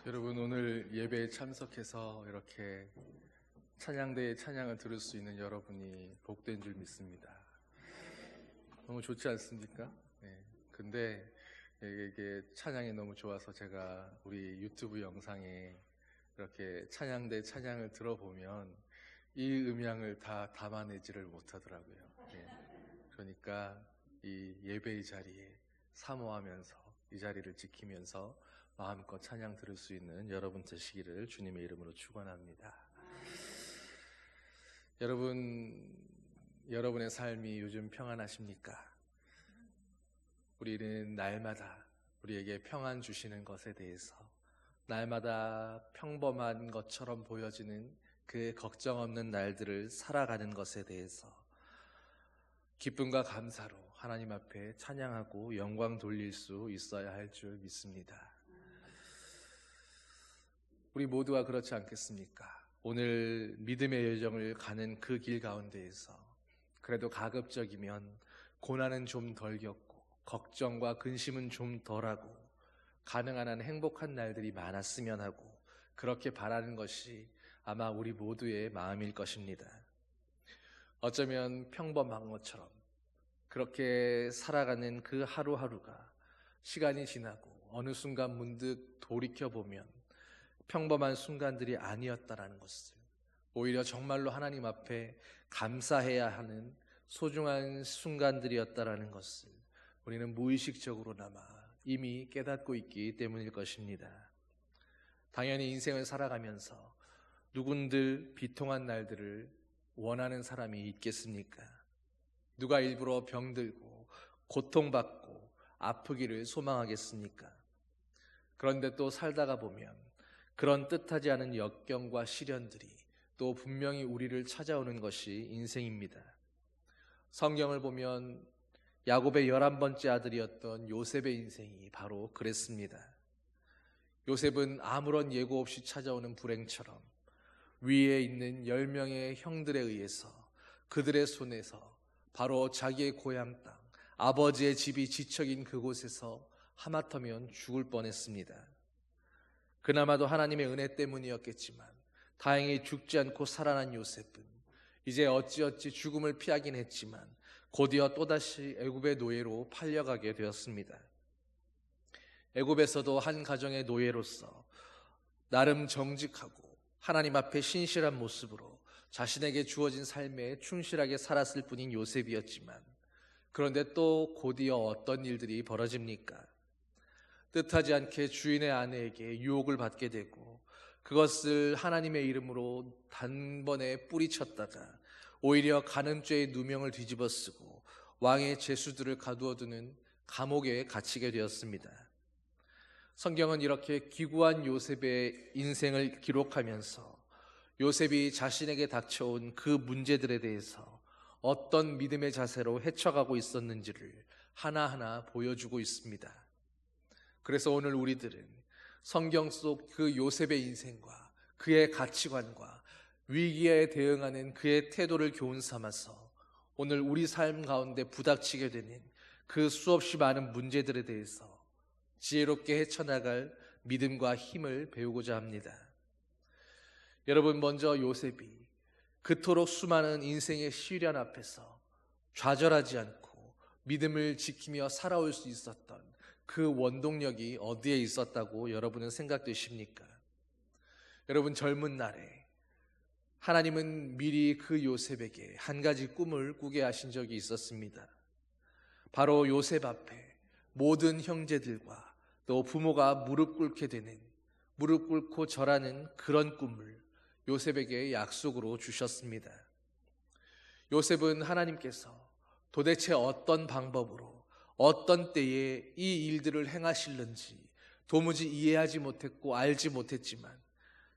여러분, 오늘 예배에 참석해서 이렇게 찬양대의 찬양을 들을 수 있는 여러분이 복된 줄 믿습니다. 너무 좋지 않습니까? 네. 근데 이게 찬양이 너무 좋아서 제가 우리 유튜브 영상에 이렇게 찬양대 찬양을 들어보면 이 음향을 다 담아내지를 못하더라고요. 네. 그러니까 이 예배의 자리에 사모하면서 이 자리를 지키면서 마음껏 찬양 들을 수 있는 여러분 되시기를 주님의 이름으로 축원합니다. 여러분의 삶이 요즘 평안하십니까? 우리는 날마다 우리에게 평안 주시는 것에 대해서, 날마다 평범한 것처럼 보여지는 그 걱정 없는 날들을 살아가는 것에 대해서 기쁨과 감사로 하나님 앞에 찬양하고 영광 돌릴 수 있어야 할 줄 믿습니다. 우리 모두가 그렇지 않겠습니까? 오늘 믿음의 여정을 가는 그 길 가운데에서 그래도 가급적이면 고난은 좀 덜 겪고 걱정과 근심은 좀 덜하고 가능한 한 행복한 날들이 많았으면 하고 그렇게 바라는 것이 아마 우리 모두의 마음일 것입니다. 어쩌면 평범한 것처럼 그렇게 살아가는 그 하루하루가 시간이 지나고 어느 순간 문득 돌이켜보면 평범한 순간들이 아니었다라는 것을, 오히려 정말로 하나님 앞에 감사해야 하는 소중한 순간들이었다라는 것을 우리는 무의식적으로나마 이미 깨닫고 있기 때문일 것입니다. 당연히 인생을 살아가면서 누군들 비통한 날들을 원하는 사람이 있겠습니까? 누가 일부러 병들고 고통받고 아프기를 소망하겠습니까? 그런데 또 살다가 보면 그런 뜻하지 않은 역경과 시련들이 또 분명히 우리를 찾아오는 것이 인생입니다. 성경을 보면 야곱의 11번째 아들이었던 요셉의 인생이 바로 그랬습니다. 요셉은 아무런 예고 없이 찾아오는 불행처럼 위에 있는 10명의 형들에 의해서 그들의 손에서 바로 자기의 고향 땅, 아버지의 집이 지척인 그곳에서 하마터면 죽을 뻔했습니다. 그나마도 하나님의 은혜 때문이었겠지만 다행히 죽지 않고 살아난 요셉은 이제 어찌어찌 죽음을 피하긴 했지만 곧이어 또다시 애굽의 노예로 팔려가게 되었습니다. 애굽에서도 한 가정의 노예로서 나름 정직하고 하나님 앞에 신실한 모습으로 자신에게 주어진 삶에 충실하게 살았을 뿐인 요셉이었지만, 그런데 또 곧이어 어떤 일들이 벌어집니까? 뜻하지 않게 주인의 아내에게 유혹을 받게 되고 그것을 하나님의 이름으로 단번에 뿌리쳤다가 오히려 간음죄의 누명을 뒤집어 쓰고 왕의 제수들을 가두어두는 감옥에 갇히게 되었습니다. 성경은 이렇게 기구한 요셉의 인생을 기록하면서 요셉이 자신에게 닥쳐온 그 문제들에 대해서 어떤 믿음의 자세로 헤쳐가고 있었는지를 하나하나 보여주고 있습니다. 그래서 오늘 우리들은 성경 속 그 요셉의 인생과 그의 가치관과 위기에 대응하는 그의 태도를 교훈 삼아서 오늘 우리 삶 가운데 부닥치게 되는 그 수없이 많은 문제들에 대해서 지혜롭게 헤쳐나갈 믿음과 힘을 배우고자 합니다. 여러분, 먼저 요셉이 그토록 수많은 인생의 시련 앞에서 좌절하지 않고 믿음을 지키며 살아올 수 있었던 그 원동력이 어디에 있었다고 여러분은 생각되십니까? 여러분, 젊은 날에 하나님은 미리 그 요셉에게 한 가지 꿈을 꾸게 하신 적이 있었습니다. 바로 요셉 앞에 모든 형제들과 또 부모가 무릎 꿇고 절하는 그런 꿈을 요셉에게 약속으로 주셨습니다. 요셉은 하나님께서 도대체 어떤 방법으로 어떤 때에 이 일들을 행하실는지 도무지 이해하지 못했고 알지 못했지만,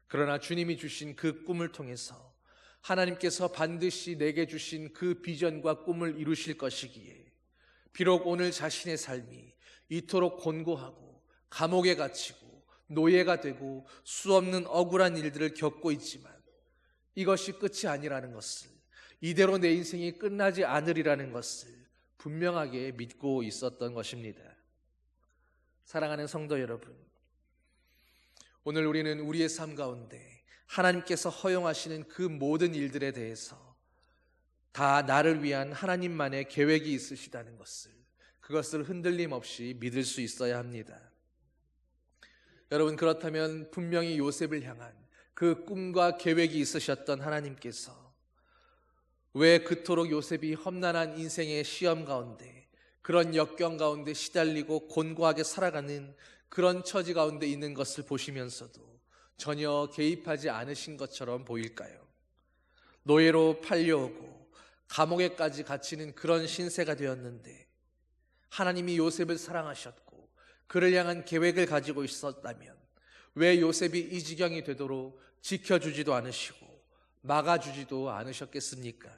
그러나 주님이 주신 그 꿈을 통해서 하나님께서 반드시 내게 주신 그 비전과 꿈을 이루실 것이기에 비록 오늘 자신의 삶이 이토록 곤고하고 감옥에 갇히고 노예가 되고 수없는 억울한 일들을 겪고 있지만 이것이 끝이 아니라는 것을, 이대로 내 인생이 끝나지 않으리라는 것을 분명하게 믿고 있었던 것입니다. 사랑하는 성도 여러분, 오늘 우리는 우리의 삶 가운데 하나님께서 허용하시는 그 모든 일들에 대해서 다 나를 위한 하나님만의 계획이 있으시다는 것을, 그것을 흔들림 없이 믿을 수 있어야 합니다. 여러분, 그렇다면 분명히 요셉을 향한 그 꿈과 계획이 있으셨던 하나님께서 왜 그토록 요셉이 험난한 인생의 시험 가운데, 그런 역경 가운데 시달리고 곤고하게 살아가는 그런 처지 가운데 있는 것을 보시면서도 전혀 개입하지 않으신 것처럼 보일까요? 노예로 팔려오고 감옥에까지 갇히는 그런 신세가 되었는데 하나님이 요셉을 사랑하셨고 그를 향한 계획을 가지고 있었다면 왜 요셉이 이 지경이 되도록 지켜주지도 않으시고 막아주지도 않으셨겠습니까?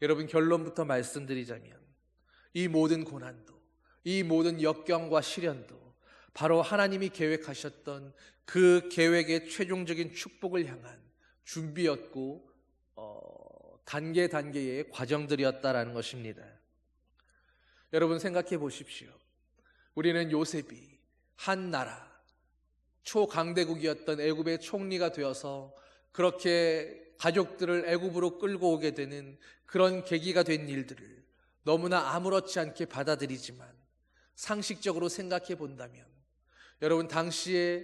여러분, 결론부터 말씀드리자면 이 모든 고난도, 이 모든 역경과 시련도 바로 하나님이 계획하셨던 그 계획의 최종적인 축복을 향한 준비였고 단계 단계의 과정들이었다라는 것입니다. 여러분, 생각해 보십시오. 우리는 요셉이 한 나라 초강대국이었던 애굽의 총리가 되어서 그렇게 가족들을 애굽으로 끌고 오게 되는 그런 계기가 된 일들을 너무나 아무렇지 않게 받아들이지만 상식적으로 생각해 본다면 여러분, 당시에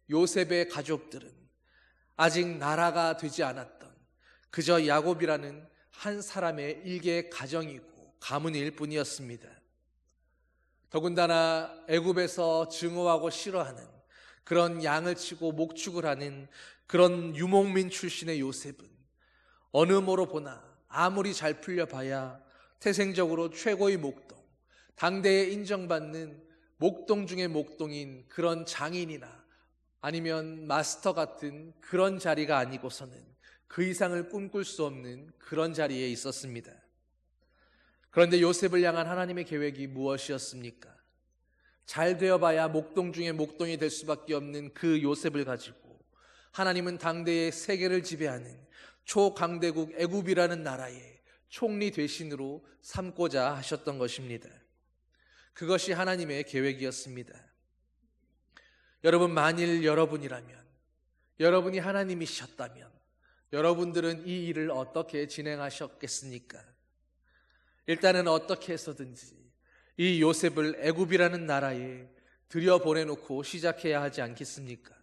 요셉의 가족들은 아직 나라가 되지 않았던 그저 야곱이라는 한 사람의 일개의 가정이고 가문일 뿐이었습니다. 더군다나 애굽에서 증오하고 싫어하는 그런 양을 치고 목축을 하는 그런 유목민 출신의 요셉은 어느 모로 보나 아무리 잘 풀려봐야 태생적으로 최고의 목동, 당대에 인정받는 목동 중의 목동인 그런 장인이나 아니면 마스터 같은 그런 자리가 아니고서는 그 이상을 꿈꿀 수 없는 그런 자리에 있었습니다. 그런데 요셉을 향한 하나님의 계획이 무엇이었습니까? 잘 되어봐야 목동 중에 목동이 될 수밖에 없는 그 요셉을 가지고 하나님은 당대의 세계를 지배하는 초강대국 애굽이라는 나라의 총리 대신으로 삼고자 하셨던 것입니다. 그것이 하나님의 계획이었습니다. 여러분, 만일 여러분이라면, 여러분이 하나님이셨다면 여러분들은 이 일을 어떻게 진행하셨겠습니까? 일단은 어떻게 해서든지 이 요셉을 애굽이라는 나라에 들여보내놓고 시작해야 하지 않겠습니까?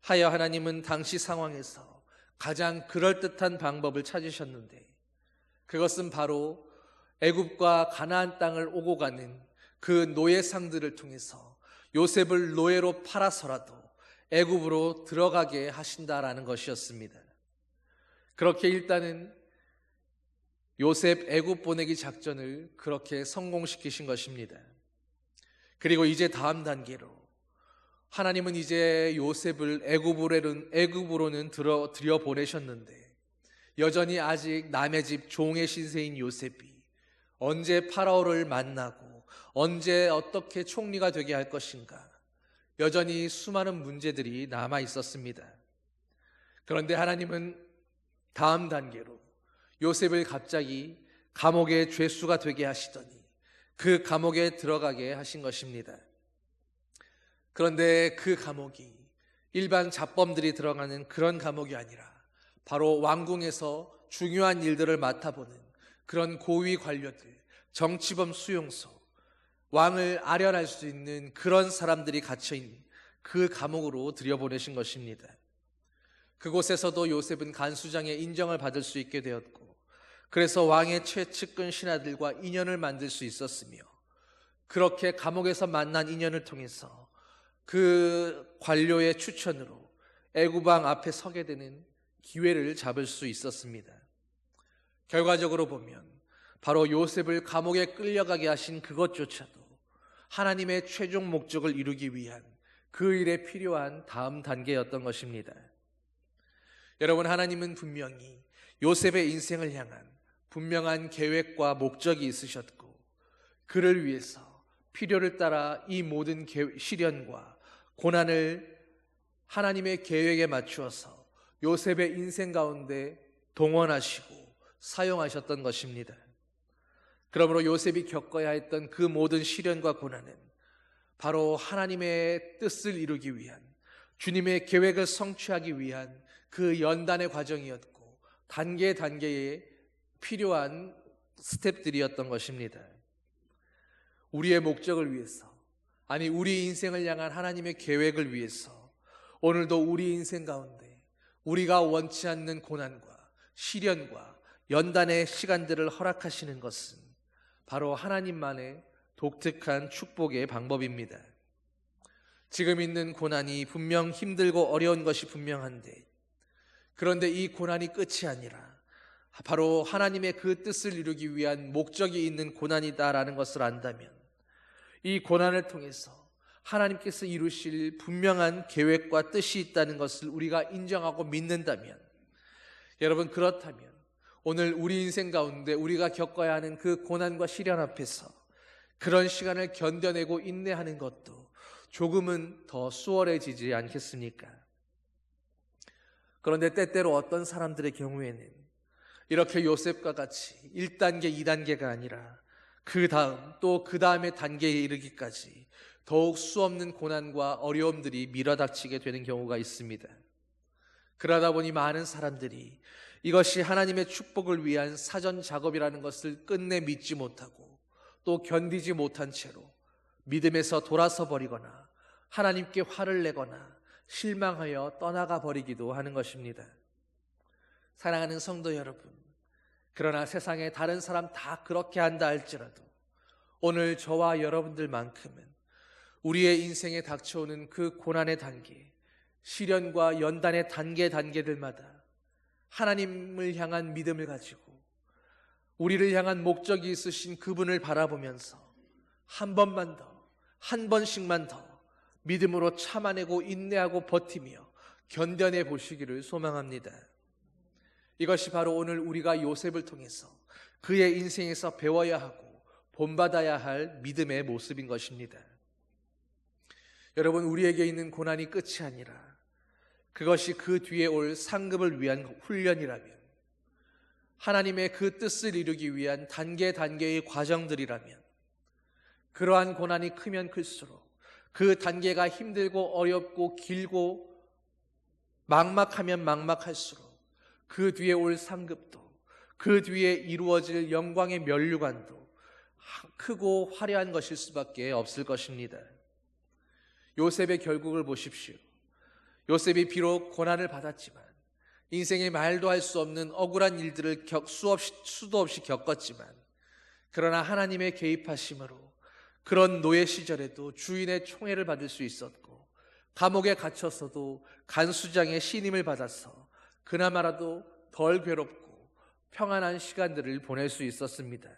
하여 하나님은 당시 상황에서 가장 그럴듯한 방법을 찾으셨는데 그것은 바로 애굽과 가나안 땅을 오고 가는 그 노예상들을 통해서 요셉을 노예로 팔아서라도 애굽으로 들어가게 하신다라는 것이었습니다. 그렇게 일단은 요셉 애굽 보내기 작전을 그렇게 성공시키신 것입니다. 그리고 이제 다음 단계로 하나님은 이제 요셉을 애굽으로는 들여보내셨는데 여전히 아직 남의 집 종의 신세인 요셉이 언제 파라오를 만나고 언제 어떻게 총리가 되게 할 것인가, 여전히 수많은 문제들이 남아 있었습니다. 그런데 하나님은 다음 단계로 요셉을 갑자기 감옥의 죄수가 되게 하시더니 그 감옥에 들어가게 하신 것입니다. 그런데 그 감옥이 일반 잡범들이 들어가는 그런 감옥이 아니라 바로 왕궁에서 중요한 일들을 맡아보는 그런 고위 관료들, 정치범 수용소, 왕을 아련할 수 있는 그런 사람들이 갇혀있는 그 감옥으로 들여보내신 것입니다. 그곳에서도 요셉은 간수장의 인정을 받을 수 있게 되었고, 그래서 왕의 최측근 신하들과 인연을 만들 수 있었으며, 그렇게 감옥에서 만난 인연을 통해서 그 관료의 추천으로 애굽왕 앞에 서게 되는 기회를 잡을 수 있었습니다. 결과적으로 보면 바로 요셉을 감옥에 끌려가게 하신 그것조차도 하나님의 최종 목적을 이루기 위한 그 일에 필요한 다음 단계였던 것입니다. 여러분, 하나님은 분명히 요셉의 인생을 향한 분명한 계획과 목적이 있으셨고, 그를 위해서 필요를 따라 이 모든 시련과 고난을 하나님의 계획에 맞추어서 요셉의 인생 가운데 동원하시고 사용하셨던 것입니다. 그러므로 요셉이 겪어야 했던 그 모든 시련과 고난은 바로 하나님의 뜻을 이루기 위한, 주님의 계획을 성취하기 위한 그 연단의 과정이었고 단계에 필요한 스텝들이었던 것입니다. 우리의 목적을 위해서, 아니 우리 인생을 향한 하나님의 계획을 위해서 오늘도 우리 인생 가운데 우리가 원치 않는 고난과 시련과 연단의 시간들을 허락하시는 것은 바로 하나님만의 독특한 축복의 방법입니다. 지금 있는 고난이 분명 힘들고 어려운 것이 분명한데, 그런데 이 고난이 끝이 아니라 바로 하나님의 그 뜻을 이루기 위한 목적이 있는 고난이다라는 것을 안다면, 이 고난을 통해서 하나님께서 이루실 분명한 계획과 뜻이 있다는 것을 우리가 인정하고 믿는다면, 여러분 그렇다면 오늘 우리 인생 가운데 우리가 겪어야 하는 그 고난과 시련 앞에서 그런 시간을 견뎌내고 인내하는 것도 조금은 더 수월해지지 않겠습니까? 그런데 때때로 어떤 사람들의 경우에는 이렇게 요셉과 같이 1단계, 2단계가 아니라 그 다음 또 그 다음의 단계에 이르기까지 더욱 수없는 고난과 어려움들이 밀어닥치게 되는 경우가 있습니다. 그러다 보니 많은 사람들이 이것이 하나님의 축복을 위한 사전 작업이라는 것을 끝내 믿지 못하고 또 견디지 못한 채로 믿음에서 돌아서 버리거나 하나님께 화를 내거나 실망하여 떠나가 버리기도 하는 것입니다. 사랑하는 성도 여러분, 그러나 세상에 다른 사람 다 그렇게 한다 할지라도 오늘 저와 여러분들만큼은 우리의 인생에 닥쳐오는 그 고난의 단계, 시련과 연단의 단계들마다 하나님을 향한 믿음을 가지고 우리를 향한 목적이 있으신 그분을 바라보면서 한 번만 더, 한 번씩만 더 믿음으로 참아내고 인내하고 버티며 견뎌내 보시기를 소망합니다. 이것이 바로 오늘 우리가 요셉을 통해서 그의 인생에서 배워야 하고 본받아야 할 믿음의 모습인 것입니다. 여러분, 우리에게 있는 고난이 끝이 아니라 그것이 그 뒤에 올 상급을 위한 훈련이라면, 하나님의 그 뜻을 이루기 위한 단계의 과정들이라면, 그러한 고난이 크면 클수록 그 단계가 힘들고 어렵고 길고 막막하면 막막할수록 그 뒤에 올 상급도, 그 뒤에 이루어질 영광의 면류관도 크고 화려한 것일 수밖에 없을 것입니다. 요셉의 결국을 보십시오. 요셉이 비록 고난을 받았지만, 인생의 말도 할 수 없는 억울한 일들을 수도 없이 겪었지만, 그러나 하나님의 개입하심으로 그런 노예 시절에도 주인의 총애를 받을 수 있었고, 감옥에 갇혔어도 간수장의 신임을 받아서 그나마라도 덜 괴롭고 평안한 시간들을 보낼 수 있었습니다.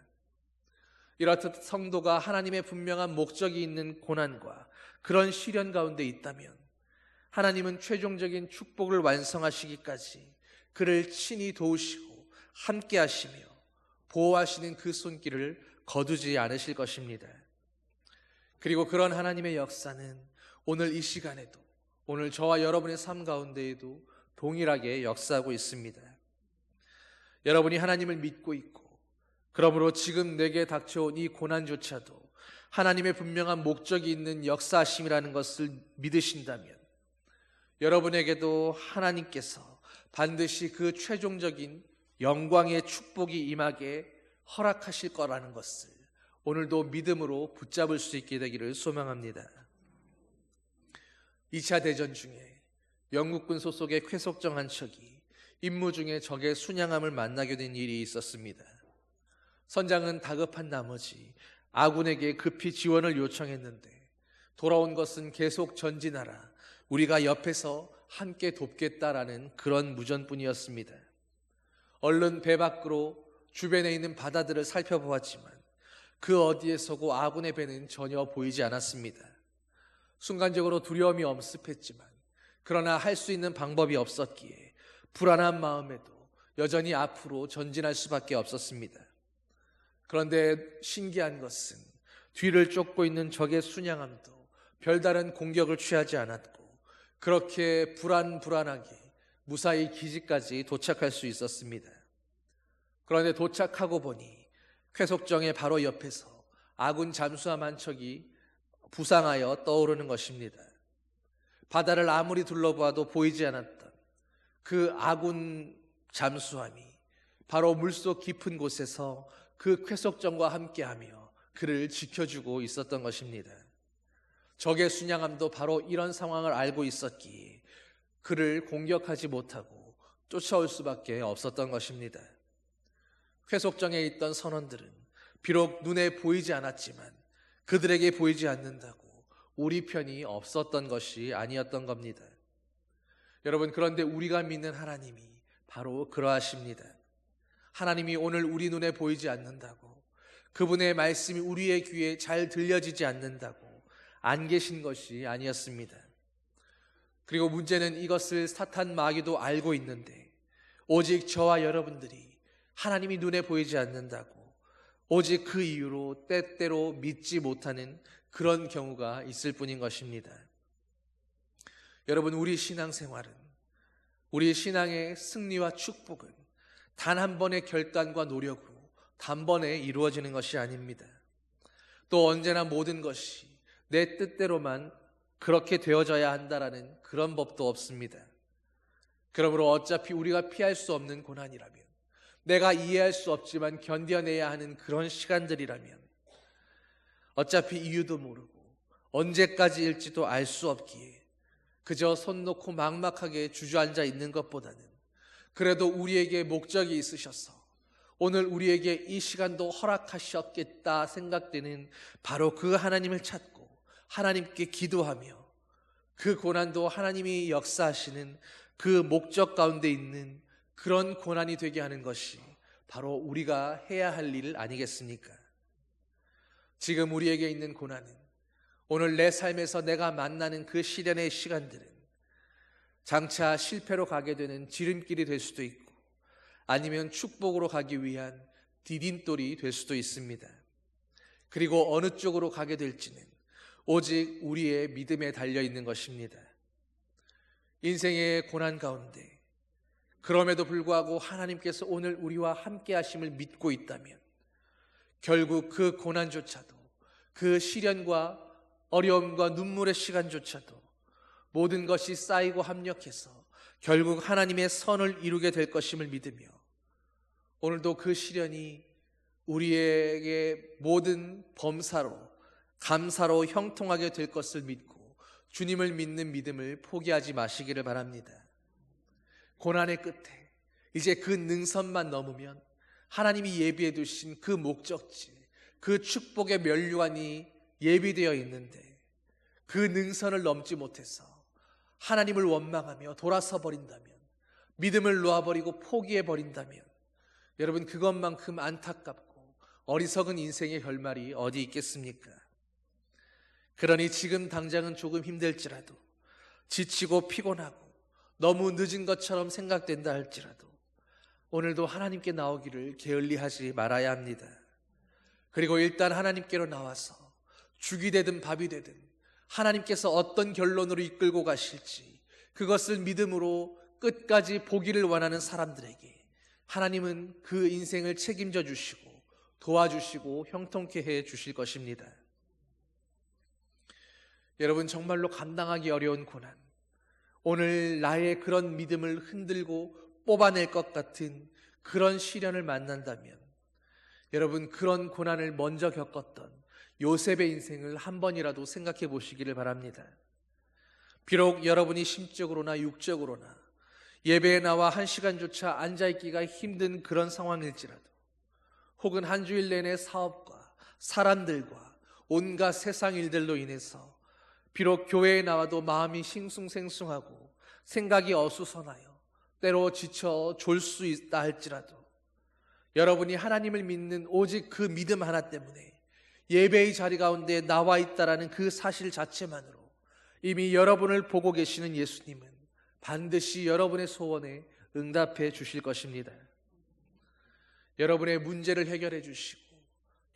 이렇듯 성도가 하나님의 분명한 목적이 있는 고난과 그런 시련 가운데 있다면, 하나님은 최종적인 축복을 완성하시기까지 그를 친히 도우시고 함께 하시며 보호하시는 그 손길을 거두지 않으실 것입니다. 그리고 그런 하나님의 역사는 오늘 이 시간에도, 오늘 저와 여러분의 삶 가운데에도 동일하게 역사하고 있습니다. 여러분이 하나님을 믿고 있고, 그러므로 지금 내게 닥쳐온 이 고난조차도 하나님의 분명한 목적이 있는 역사하심이라는 것을 믿으신다면, 여러분에게도 하나님께서 반드시 그 최종적인 영광의 축복이 임하게 허락하실 거라는 것을 오늘도 믿음으로 붙잡을 수 있게 되기를 소망합니다. 2차 대전 중에 영국군 소속의 쾌속정 한 척이 임무 중에 적의 순양함을 만나게 된 일이 있었습니다. 선장은 다급한 나머지 아군에게 급히 지원을 요청했는데, 돌아온 것은 계속 전진하라, 우리가 옆에서 함께 돕겠다라는 그런 무전뿐이었습니다. 얼른 배 밖으로 주변에 있는 바다들을 살펴보았지만 그 어디에서고 아군의 배는 전혀 보이지 않았습니다. 순간적으로 두려움이 엄습했지만, 그러나 할 수 있는 방법이 없었기에 불안한 마음에도 여전히 앞으로 전진할 수밖에 없었습니다. 그런데 신기한 것은 뒤를 쫓고 있는 적의 순양함도 별다른 공격을 취하지 않았고, 그렇게 불안하게 무사히 기지까지 도착할 수 있었습니다. 그런데 도착하고 보니 쾌속정의 바로 옆에서 아군 잠수함 한 척이 부상하여 떠오르는 것입니다. 바다를 아무리 둘러봐도 보이지 않았던 그 아군 잠수함이 바로 물속 깊은 곳에서 그 쾌속정과 함께하며 그를 지켜주고 있었던 것입니다. 적의 순양함도 바로 이런 상황을 알고 있었기에 그를 공격하지 못하고 쫓아올 수밖에 없었던 것입니다. 쾌속정에 있던 선원들은 비록 눈에 보이지 않았지만 그들에게 보이지 않는다고 우리 편이 없었던 것이 아니었던 겁니다. 여러분, 그런데 우리가 믿는 하나님이 바로 그러하십니다. 하나님이 오늘 우리 눈에 보이지 않는다고, 그분의 말씀이 우리의 귀에 잘 들려지지 않는다고 안 계신 것이 아니었습니다. 그리고 문제는 이것을 사탄 마귀도 알고 있는데 오직 저와 여러분들이 하나님이 눈에 보이지 않는다고 오직 그 이유로 때때로 믿지 못하는 그런 경우가 있을 뿐인 것입니다. 여러분, 우리 신앙생활은, 우리 신앙의 승리와 축복은 단 한 번의 결단과 노력으로 단번에 이루어지는 것이 아닙니다. 또 언제나 모든 것이 내 뜻대로만 그렇게 되어져야 한다라는 그런 법도 없습니다. 그러므로 어차피 우리가 피할 수 없는 고난이라면, 내가 이해할 수 없지만 견뎌내야 하는 그런 시간들이라면, 어차피 이유도 모르고 언제까지일지도 알 수 없기에 그저 손 놓고 막막하게 주저앉아 있는 것보다는 그래도 우리에게 목적이 있으셔서 오늘 우리에게 이 시간도 허락하셨겠다 생각되는 바로 그 하나님을 찾고 하나님께 기도하며 그 고난도 하나님이 역사하시는 그 목적 가운데 있는 그런 고난이 되게 하는 것이 바로 우리가 해야 할 일 아니겠습니까? 지금 우리에게 있는 고난은, 오늘 내 삶에서 내가 만나는 그 시련의 시간들은 장차 실패로 가게 되는 지름길이 될 수도 있고 아니면 축복으로 가기 위한 디딤돌이 될 수도 있습니다. 그리고 어느 쪽으로 가게 될지는 오직 우리의 믿음에 달려있는 것입니다. 인생의 고난 가운데 그럼에도 불구하고 하나님께서 오늘 우리와 함께 하심을 믿고 있다면 결국 그 고난조차도, 그 시련과 어려움과 눈물의 시간조차도 모든 것이 쌓이고 합력해서 결국 하나님의 선을 이루게 될 것임을 믿으며 오늘도 그 시련이 우리에게 모든 범사로, 감사로 형통하게 될 것을 믿고 주님을 믿는 믿음을 포기하지 마시기를 바랍니다. 고난의 끝에 이제 그 능선만 넘으면 하나님이 예비해 두신 그 목적지, 그 축복의 면류관이 예비되어 있는데 그 능선을 넘지 못해서 하나님을 원망하며 돌아서 버린다면, 믿음을 놓아버리고 포기해 버린다면 여러분, 그것만큼 안타깝고 어리석은 인생의 결말이 어디 있겠습니까? 그러니 지금 당장은 조금 힘들지라도, 지치고 피곤하고 너무 늦은 것처럼 생각된다 할지라도 오늘도 하나님께 나오기를 게을리하지 말아야 합니다. 그리고 일단 하나님께로 나와서 죽이 되든 밥이 되든 하나님께서 어떤 결론으로 이끌고 가실지 그것을 믿음으로 끝까지 보기를 원하는 사람들에게 하나님은 그 인생을 책임져 주시고 도와주시고 형통케 해 주실 것입니다. 여러분, 정말로 감당하기 어려운 고난, 오늘 나의 그런 믿음을 흔들고 뽑아낼 것 같은 그런 시련을 만난다면 여러분, 그런 고난을 먼저 겪었던 요셉의 인생을 한 번이라도 생각해 보시기를 바랍니다. 비록 여러분이 심적으로나 육적으로나 예배에 나와 한 시간조차 앉아있기가 힘든 그런 상황일지라도, 혹은 한 주일 내내 사업과 사람들과 온갖 세상 일들로 인해서 비록 교회에 나와도 마음이 싱숭생숭하고 생각이 어수선하여 때로 지쳐 졸 수 있다 할지라도 여러분이 하나님을 믿는 오직 그 믿음 하나 때문에 예배의 자리 가운데 나와 있다라는 그 사실 자체만으로 이미 여러분을 보고 계시는 예수님은 반드시 여러분의 소원에 응답해 주실 것입니다. 여러분의 문제를 해결해 주시고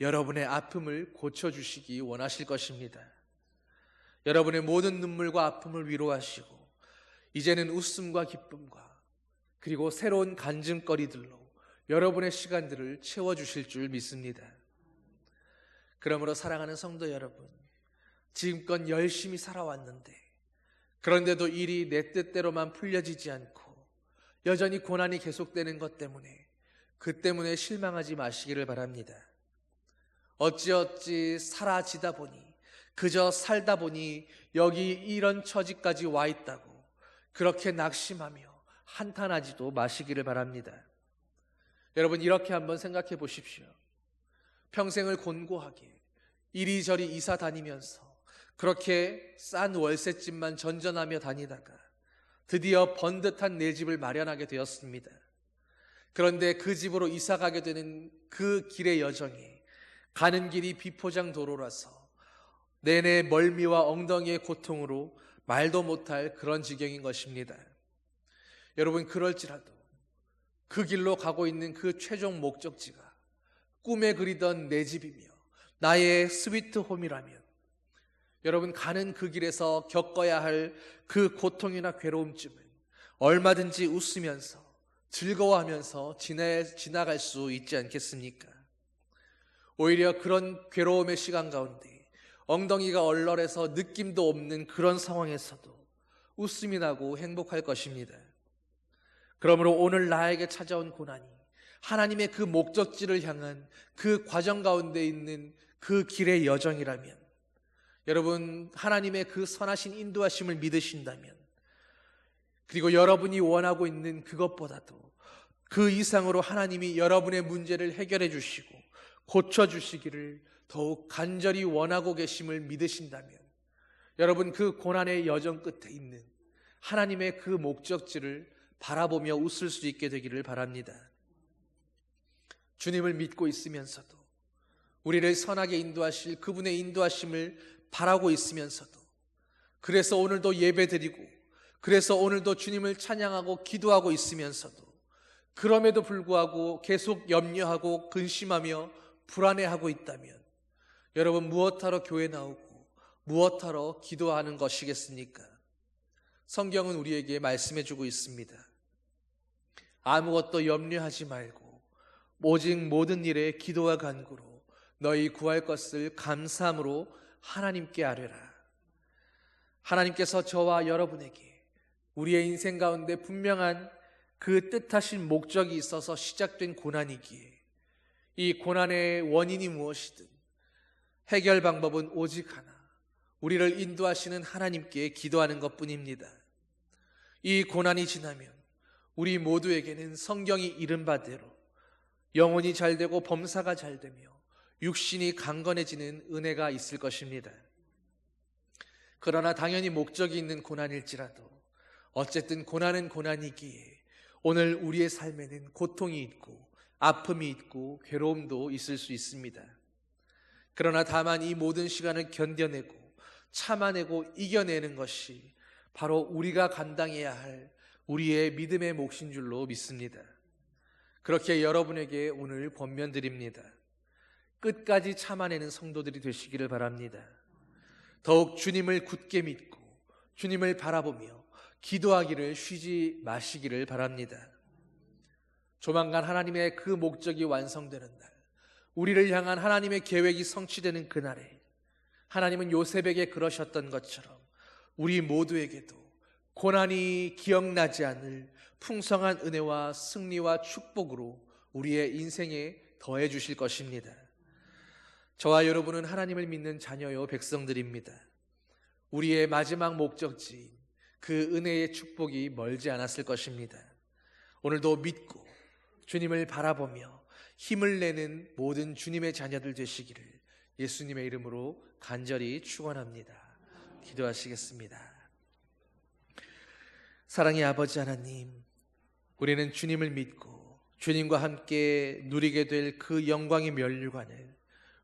여러분의 아픔을 고쳐주시기 원하실 것입니다. 여러분의 모든 눈물과 아픔을 위로하시고 이제는 웃음과 기쁨과 그리고 새로운 간증거리들로 여러분의 시간들을 채워주실 줄 믿습니다. 그러므로 사랑하는 성도 여러분, 지금껏 열심히 살아왔는데 그런데도 일이 내 뜻대로만 풀려지지 않고 여전히 고난이 계속되는 것 때문에 그 때문에 실망하지 마시기를 바랍니다. 어찌어찌 사라지다 보니 그저 살다 보니 여기 이런 처지까지 와 있다고 그렇게 낙심하며 한탄하지도 마시기를 바랍니다. 여러분, 이렇게 한번 생각해 보십시오. 평생을 곤고하게 이리저리 이사 다니면서 그렇게 싼 월세집만 전전하며 다니다가 드디어 번듯한 내 집을 마련하게 되었습니다. 그런데 그 집으로 이사 가게 되는 그 길의 여정에 가는 길이 비포장 도로라서 내내 멀미와 엉덩이의 고통으로 말도 못할 그런 지경인 것입니다. 여러분, 그럴지라도 그 길로 가고 있는 그 최종 목적지가 꿈에 그리던 내 집이며 나의 스위트 홈이라면 여러분, 가는 그 길에서 겪어야 할 그 고통이나 괴로움쯤은 얼마든지 웃으면서 즐거워하면서 지나갈 수 있지 않겠습니까? 오히려 그런 괴로움의 시간 가운데 엉덩이가 얼얼해서 느낌도 없는 그런 상황에서도 웃음이 나고 행복할 것입니다. 그러므로 오늘 나에게 찾아온 고난이 하나님의 그 목적지를 향한 그 과정 가운데 있는 그 길의 여정이라면 여러분, 하나님의 그 선하신 인도하심을 믿으신다면 그리고 여러분이 원하고 있는 그것보다도 그 이상으로 하나님이 여러분의 문제를 해결해 주시고 고쳐주시기를 더욱 간절히 원하고 계심을 믿으신다면 여러분, 그 고난의 여정 끝에 있는 하나님의 그 목적지를 바라보며 웃을 수 있게 되기를 바랍니다. 주님을 믿고 있으면서도 우리를 선하게 인도하실 그분의 인도하심을 바라고 있으면서도 그래서 오늘도 예배드리고 그래서 오늘도 주님을 찬양하고 기도하고 있으면서도 그럼에도 불구하고 계속 염려하고 근심하며 불안해하고 있다면 여러분, 무엇하러 교회 나오고 무엇하러 기도하는 것이겠습니까? 성경은 우리에게 말씀해주고 있습니다. 아무것도 염려하지 말고 오직 모든 일에 기도와 간구로 너희 구할 것을 감사함으로 하나님께 아뢰라. 하나님께서 저와 여러분에게 우리의 인생 가운데 분명한 그 뜻하신 목적이 있어서 시작된 고난이기에 이 고난의 원인이 무엇이든 해결 방법은 오직 하나, 우리를 인도하시는 하나님께 기도하는 것뿐입니다. 이 고난이 지나면 우리 모두에게는 성경이 이른 바대로 영혼이 잘되고 범사가 잘되며 육신이 강건해지는 은혜가 있을 것입니다. 그러나 당연히 목적이 있는 고난일지라도 어쨌든 고난은 고난이기에 오늘 우리의 삶에는 고통이 있고 아픔이 있고 괴로움도 있을 수 있습니다. 그러나 다만 이 모든 시간을 견뎌내고 참아내고 이겨내는 것이 바로 우리가 감당해야 할 우리의 믿음의 몫인 줄로 믿습니다. 그렇게 여러분에게 오늘 권면드립니다. 끝까지 참아내는 성도들이 되시기를 바랍니다. 더욱 주님을 굳게 믿고 주님을 바라보며 기도하기를 쉬지 마시기를 바랍니다. 조만간 하나님의 그 목적이 완성되는 날, 우리를 향한 하나님의 계획이 성취되는 그날에 하나님은 요셉에게 그러셨던 것처럼 우리 모두에게도 고난이 기억나지 않을 풍성한 은혜와 승리와 축복으로 우리의 인생에 더해 주실 것입니다. 저와 여러분은 하나님을 믿는 자녀요 백성들입니다. 우리의 마지막 목적지인 그 은혜의 축복이 멀지 않았을 것입니다. 오늘도 믿고 주님을 바라보며 힘을 내는 모든 주님의 자녀들 되시기를 예수님의 이름으로 간절히 축원합니다. 기도하시겠습니다. 사랑의 아버지 하나님, 우리는 주님을 믿고 주님과 함께 누리게 될 그 영광의 면류관을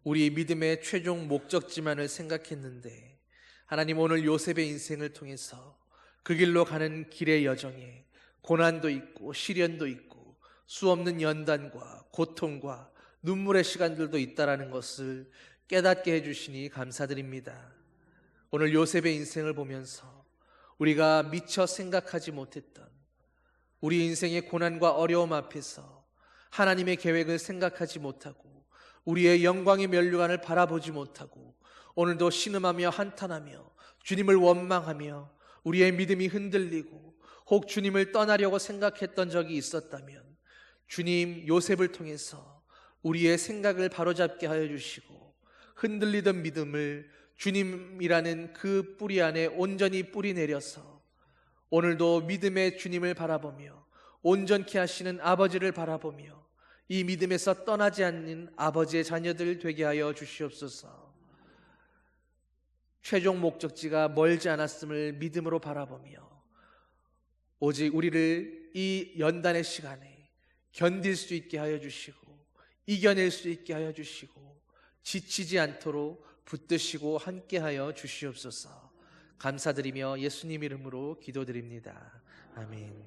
우리 믿음의 최종 목적지만을 생각했는데 하나님, 오늘 요셉의 인생을 통해서 그 길로 가는 길의 여정에 고난도 있고 시련도 있고 수없는 연단과 고통과 눈물의 시간들도 있다라는 것을 깨닫게 해주시니 감사드립니다. 오늘 요셉의 인생을 보면서 우리가 미처 생각하지 못했던 우리 인생의 고난과 어려움 앞에서 하나님의 계획을 생각하지 못하고 우리의 영광의 면류관을 바라보지 못하고 오늘도 신음하며 한탄하며 주님을 원망하며 우리의 믿음이 흔들리고 혹 주님을 떠나려고 생각했던 적이 있었다면 주님 요셉을 통해서 우리의 생각을 바로잡게 하여 주시고 흔들리던 믿음을 주님이라는 그 뿌리 안에 온전히 뿌리 내려서 오늘도 믿음의 주님을 바라보며 온전케 하시는 아버지를 바라보며 이 믿음에서 떠나지 않는 아버지의 자녀들 되게 하여 주시옵소서. 최종 목적지가 멀지 않았음을 믿음으로 바라보며 오직 우리를 이 연단의 시간에 견딜 수 있게 하여 주시고 이겨낼 수 있게 하여 주시고 지치지 않도록 붙드시고 함께하여 주시옵소서. 감사드리며 예수님 이름으로 기도드립니다. 아멘.